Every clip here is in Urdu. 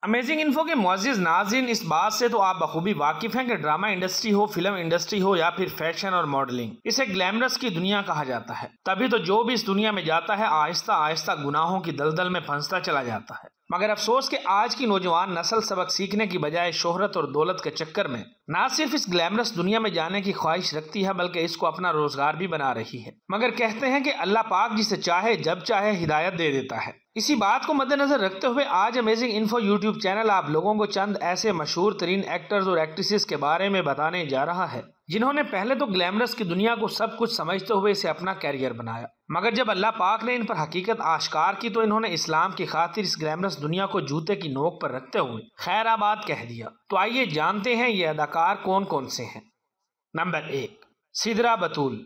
امیزنگ انفو کے معزز ناظرین، اس بات سے تو آپ بخوبی واقف ہیں کہ ڈرامہ انڈسٹری ہو، فلم انڈسٹری ہو یا پھر فیشن اور ماڈلنگ، اسے گلیمرس کی دنیا کہا جاتا ہے۔ تبھی تو جو بھی اس دنیا میں جاتا ہے آہستہ آہستہ گناہوں کی دلدل میں پھنستا چلا جاتا ہے۔ مگر افسوس کہ آج کی نوجوان نسل سبق سیکھنے کی بجائے شہرت اور دولت کے چکر میں نہ صرف اس گلیمرس دنیا میں جانے کی خواہش رکھتی ہے بلکہ اس کو اپنا روزگار بھی بنا رہی ہے۔ مگر کہتے ہیں کہ اللہ پاک جسے چاہے جب چاہے ہدایت دے دیتا ہے۔ اسی بات کو مد نظر رکھتے ہوئے آج امیزنگ انفو یوٹیوب چینل آپ لوگوں کو چند ایسے مشہور ترین ایکٹرز اور ایکٹریسز کے بارے میں بتانے جا رہا ہے جنہوں نے پہلے تو گلیمرس کی دنیا کو سب کچھ سمجھتے ہوئے اسے اپنا کیریئر بنایا، مگر جب اللہ پاک نے ان پر حقیقت آشکار کی تو انہوں نے اسلام کی خاطر اس گلیمرس دنیا کو جوتے کی نوک پر رکھتے ہوئے خیر آباد کہہ دیا۔ تو آئیے جانتے ہیں یہ اداکار کون کون سے ہیں۔ نمبر 1، سدرا بطول۔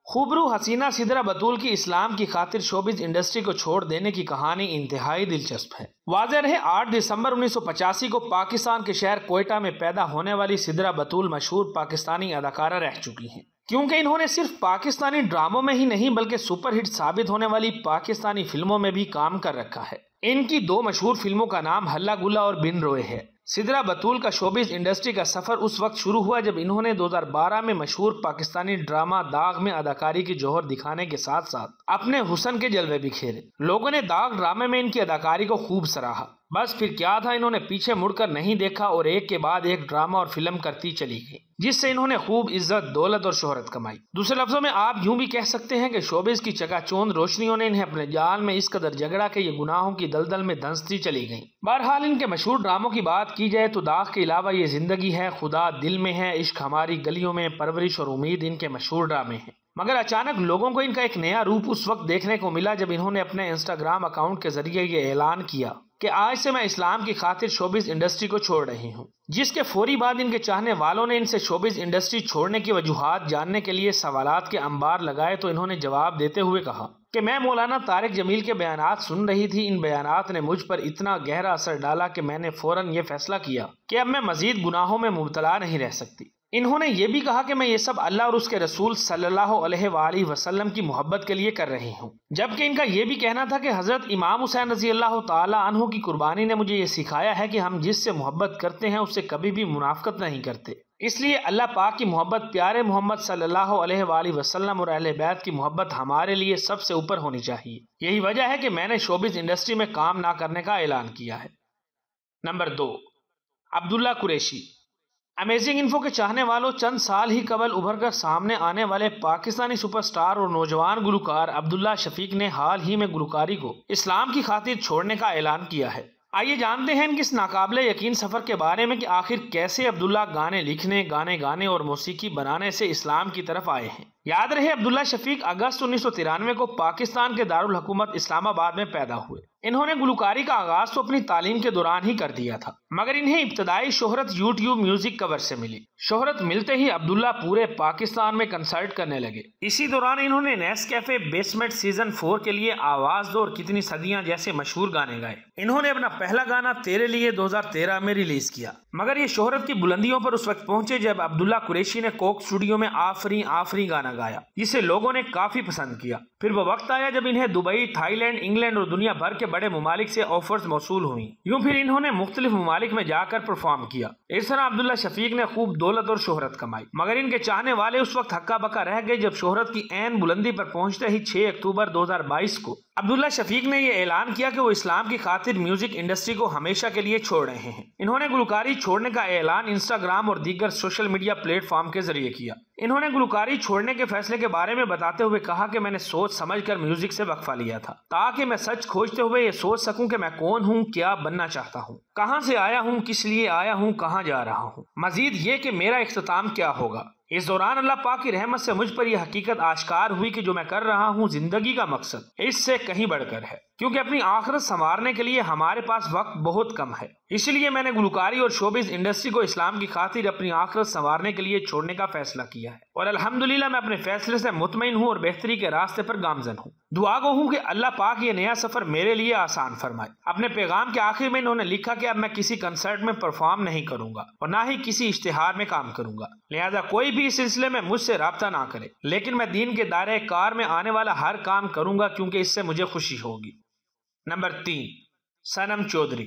خوبرو حسینہ سدرا بطول کی اسلام کی خاطر شوبز انڈسٹری کو چھوڑ دینے کی کہانی انتہائی دلچسپ ہے۔ واضح رہے 8 دسمبر 1985 کو پاکستان کے شہر کوئٹہ میں پیدا ہونے والی سدرا بطول مشہور پاکستانی اداکارہ رہ چکی ہیں، کیونکہ انہوں نے صرف پاکستانی ڈراموں میں ہی نہیں بلکہ سپر ہٹ ثابت ہونے والی پاکستانی فلموں میں بھی کام کر رکھا ہے۔ ان کی 2 مشہور فلموں کا نام ہلا گلا اور بن روئے ہے۔ سدرا بطول کا شوبز انڈسٹری کا سفر اس وقت شروع ہوا جب انہوں نے 2012 میں مشہور پاکستانی ڈرامہ داغ میں اداکاری کی جوہر دکھانے کے ساتھ ساتھ اپنے حسن کے جلوے بھی کھیلے۔ لوگوں نے داغ ڈرامے میں ان کی اداکاری کو خوب سراہا، بس پھر کیا تھا، انہوں نے پیچھے مڑ کر نہیں دیکھا اور ایک کے بعد ایک ڈرامہ اور فلم کرتی چلی گئی، جس سے انہوں نے خوب عزت، دولت اور شہرت کمائی۔ دوسرے لفظوں میں آپ یوں بھی کہہ سکتے ہیں کہ شوبز کی چکا چوند روشنیوں نے انہیں اپنے جال میں اس قدر جگڑا کہ یہ گناہوں کی دلدل میں دھنستی چلی گئیں۔ بہرحال ان کے مشہور ڈراموں کی بات کی جائے تو داغ کے علاوہ یہ زندگی ہے، خدا دل میں ہے، عشق ہماری گلیوں میں، پرورش اور امید ان کے مشہور ڈرامے ہیں۔ مگر اچانک لوگوں کو ان کا ایک نیا روپ اس وقت دیکھنے کو ملا جب انہوں نے اپنے انسٹاگرام اکاؤنٹ کے ذریعے یہ اعلان کیا کہ آج سے میں اسلام کی خاطر شوبز انڈسٹری کو چھوڑ رہی ہوں، جس کے فوری بعد ان کے چاہنے والوں نے ان سے شوبز انڈسٹری چھوڑنے کی وجوہات جاننے کے لیے سوالات کے انبار لگائے تو انہوں نے جواب دیتے ہوئے کہا کہ میں مولانا طارق جمیل کے بیانات سن رہی تھی، ان بیانات نے مجھ پر اتنا گہرا اثر ڈالا کہ میں نے فوراً یہ فیصلہ کیا کہ اب میں مزید گناہوں میں مبتلا نہیں رہ سکتی۔ انہوں نے یہ بھی کہا کہ میں یہ سب اللہ اور اس کے رسول صلی اللہ علیہ وآلہ وسلم کی محبت کے لیے کر رہی ہوں، جبکہ ان کا یہ بھی کہنا تھا کہ حضرت امام حسین رضی اللہ تعالی عنہ کی قربانی نے مجھے یہ سکھایا ہے کہ ہم جس سے محبت کرتے ہیں اس سے کبھی بھی منافقت نہیں کرتے، اس لیے اللہ پاک کی محبت، پیارے محمد صلی اللہ علیہ وآلہ وسلم اور اہل بیت کی محبت ہمارے لیے سب سے اوپر ہونی چاہیے۔ یہی وجہ ہے کہ میں نے شوبز انڈسٹری میں کام نہ کرنے کا اعلان کیا ہے۔ نمبر 2، عبداللہ قریشی۔ امیزنگ انفو کے چاہنے والوں، چند سال ہی قبل ابھر کر سامنے آنے والے پاکستانی سپر سٹار اور نوجوان گلوکار عبداللہ شفیق نے حال ہی میں گلوکاری کو اسلام کی خاطر چھوڑنے کا اعلان کیا ہے۔ آئیے جانتے ہیں ان کے اس ناقابل یقین سفر کے بارے میں کہ آخر کیسے عبداللہ گانے لکھنے، گانے گانے اور موسیقی بنانے سے اسلام کی طرف آئے ہیں۔ یاد رہے عبداللہ شفیق اگست 1993 کو پاکستان کے دارالحکومت اسلام آباد میں پیدا ہوئے۔ انہوں نے گلوکاری کا آغاز تو اپنی تعلیم کے دوران ہی کر دیا تھا، مگر انہیں ابتدائی شہرت یوٹیوب میوزک کور سے ملی۔ شہرت ملتے ہی عبداللہ پورے پاکستان میں کنسرٹ کرنے لگے۔ اسی دوران انہوں نے نیس کیفے بیسمنٹ سیزن 4 کے لیے آواز دو اور کتنی صدیاں جیسے مشہور گانے گائے۔ انہوں نے اپنا پہلا گانا تیرے لیے 2013 میں ریلیز کیا، مگر یہ شہرت کی بلندیوں پر اس وقت پہنچے جب عبداللہ قریشی نے کوک اسٹوڈیو میں آفریں آفریں گانا گایا، جسے لوگوں نے کافی پسند کیا۔ پھر وہ وقت آیا جب انہیں دبئی، تھائی لینڈ، انگلینڈ اور دنیا بھر کے بڑے ممالک سے آفرز موصول ہوئیں۔ یوں پھر انہوں نے مختلف ممالک میں جا کر پرفارم کیا۔ اس طرح عبداللہ شفیق نے خوب دولت اور شہرت کمائی، مگر ان کے چاہنے والے اس وقت ہکا بکا رہ گئے جب شہرت کی عین بلندی پر پہنچتے ہی 6 اکتوبر 2022 کو عبداللہ شفیق نے یہ اعلان کیا کہ وہ اسلام کی خاطر میوزک انڈسٹری کو ہمیشہ کے لیے چھوڑ رہے ہیں۔ انہوں نے گلوکاری چھوڑنے کا اعلان انسٹاگرام اور دیگر سوشل میڈیا پلیٹ فارم کے ذریعے کیا۔ انہوں نے گلوکاری چھوڑنے کے فیصلے کے بارے میں بتاتے ہوئے کہا کہ میں نے سوچ سمجھ کر میوزک سے وقفہ لیا تھا تاکہ میں سچ کھوجتے ہوئے یہ سوچ سکوں کہ میں کون ہوں، کیا بننا چاہتا ہوں، کہاں سے آیا ہوں، کس لیے آیا ہوں، کہاں جا رہا ہوں، مزید یہ کہ میرا اختتام کیا ہوگا۔ اس دوران اللہ پاک کی رحمت سے مجھ پر یہ حقیقت آشکار ہوئی کہ جو میں کر رہا ہوں زندگی کا مقصد اس سے کہیں بڑھ کر ہے، کیونکہ اپنی آخرت سنوارنے کے لیے ہمارے پاس وقت بہت کم ہے۔ اس لیے میں نے گلوکاری اور شوبز انڈسٹری کو اسلام کی خاطر اپنی آخرت سنوارنے کے لیے چھوڑنے کا فیصلہ کیا ہے، اور الحمدللہ میں اپنے فیصلے سے مطمئن ہوں اور بہتری کے راستے پر گامزن ہوں۔ دعا گو ہوں کہ اللہ پاک یہ نیا سفر میرے لیے آسان فرمائے۔ اپنے پیغام کے آخر میں انہوں نے لکھا کہ اب میں کسی کنسرٹ میں پرفارم نہیں کروں گا اور نہ ہی کسی اشتہار میں کام کروں گا، لہذا کوئی بھی اس سلسلے میں مجھ سے رابطہ نہ کرے، لیکن میں دین کے دائرہ کار میں آنے والا ہر کام کروں گا کیونکہ اس سے مجھے خوشی ہوگی۔ نمبر 3، صنم چودھری۔